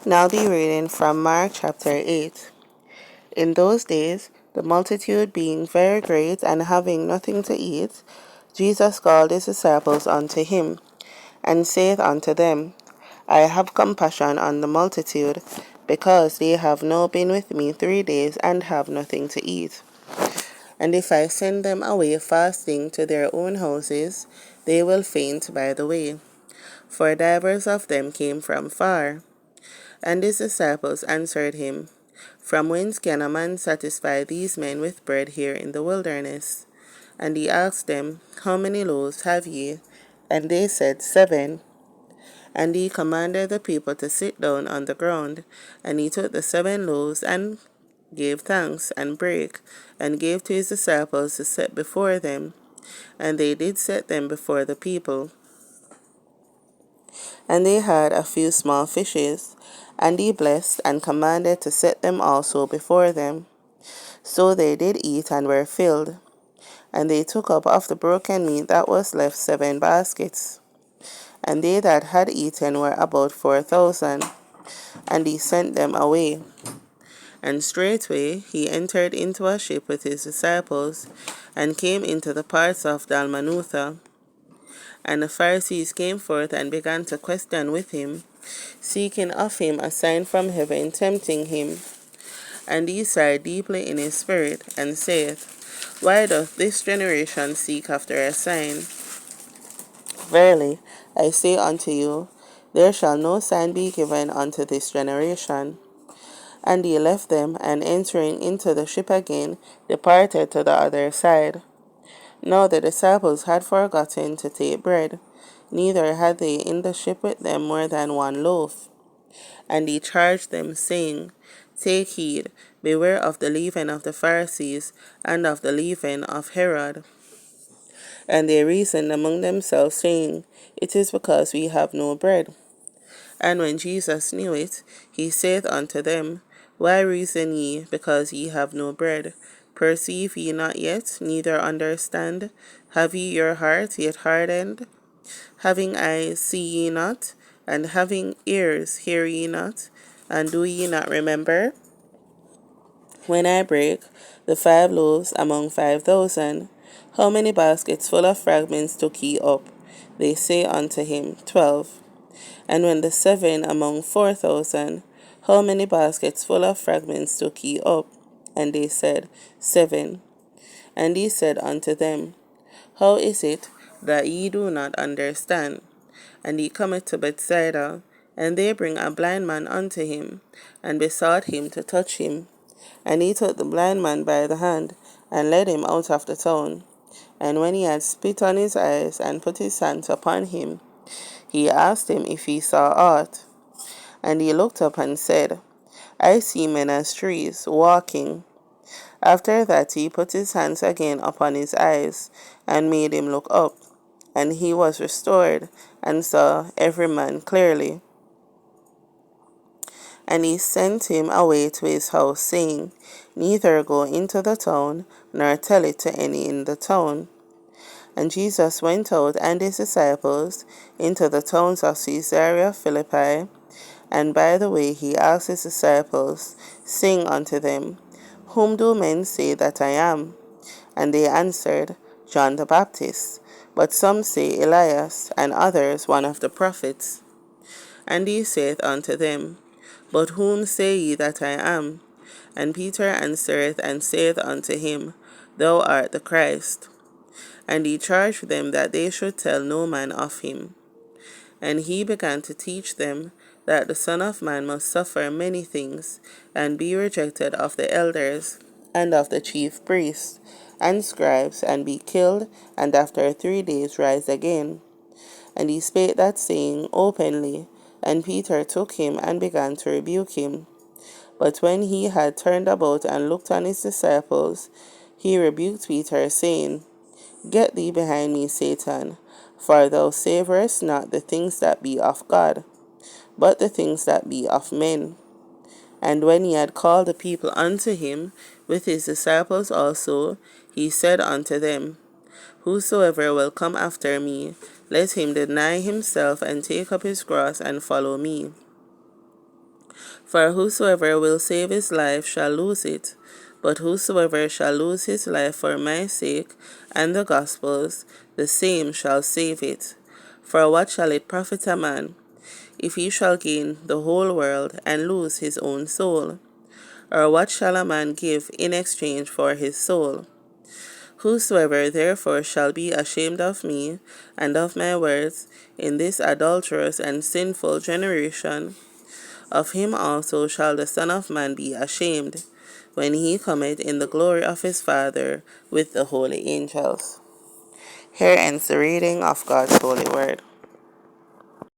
Now be reading from Mark chapter 8. In those days, the multitude being very great and having nothing to eat, Jesus called his disciples unto him, and saith unto them, I have compassion on the multitude, because they have now been with me 3 days and have nothing to eat. And if I send them away fasting to their own houses, they will faint by the way. For divers of them came from far. And his disciples answered him, From whence can a man satisfy these men with bread here in the wilderness? And he asked them, How many loaves have ye? And they said, 7. And he commanded the people to sit down on the ground. And he took the 7 loaves, and gave thanks, and brake, and gave to his disciples to set before them. And they did set them before the people. And they had a few small fishes, and he blessed, and commanded to set them also before them. So they did eat, and were filled. And they took up of the broken meat that was left 7 baskets. And they that had eaten were about 4,000. And he sent them away. And straightway he entered into a ship with his disciples, and came into the parts of Dalmanutha. And the Pharisees came forth and began to question with him, seeking of him a sign from heaven, tempting him. And he sighed deeply in his spirit, and saith, Why doth this generation seek after a sign? Verily, I say unto you, there shall no sign be given unto this generation. And he left them, and entering into the ship again, departed to the other side. Now the disciples had forgotten to take bread, neither had they in the ship with them more than 1 loaf. And he charged them, saying, Take heed, beware of the leaven of the Pharisees, and of the leaven of Herod. And they reasoned among themselves, saying, It is because we have no bread. And when Jesus knew it, he saith unto them, Why reason ye, because ye have no bread? Perceive ye not yet, neither understand? Have ye your heart yet hardened? Having eyes, see ye not? And having ears, hear ye not? And do ye not remember? When I break the 5 loaves among 5,000, how many baskets full of fragments took ye up? They say unto him, 12. And when the 7 among 4,000, how many baskets full of fragments took ye up? And they said, 7. And he said unto them, How is it that ye do not understand? And he cometh to Bethsaida, and they bring a blind man unto him, and besought him to touch him. And he took the blind man by the hand, and led him out of the town. And when he had spit on his eyes, and put his hands upon him, he asked him if he saw aught. And he looked up and said, I see men as trees, walking. After that he put his hands again upon his eyes, and made him look up. And he was restored, and saw every man clearly. And he sent him away to his house, saying, Neither go into the town, nor tell it to any in the town. And Jesus went out and his disciples into the towns of Caesarea Philippi. And by the way he asked his disciples, saying unto them, Whom do men say that I am? And they answered, John the Baptist. But some say Elias, and others one of the prophets. And he saith unto them, But whom say ye that I am? And Peter answereth and saith unto him, Thou art the Christ. And he charged them that they should tell no man of him. And he began to teach them that the Son of Man must suffer many things, and be rejected of the elders, and of the chief priests, and scribes, and be killed, and after 3 days rise again. And he spake that saying openly, and Peter took him, and began to rebuke him. But when he had turned about and looked on his disciples, he rebuked Peter, saying, Get thee behind me, Satan, for thou savourest not the things that be of God, but the things that be of men. And when he had called the people unto him, with his disciples also, he said unto them, Whosoever will come after me, let him deny himself, and take up his cross, and follow me. For whosoever will save his life shall lose it, but whosoever shall lose his life for my sake and the gospel's, the same shall save it. For what shall it profit a man, if he shall gain the whole world and lose his own soul? Or what shall a man give in exchange for his soul? Whosoever therefore shall be ashamed of me and of my words in this adulterous and sinful generation, of him also shall the Son of Man be ashamed, when he cometh in the glory of his Father with the holy angels. Here ends the reading of God's holy word.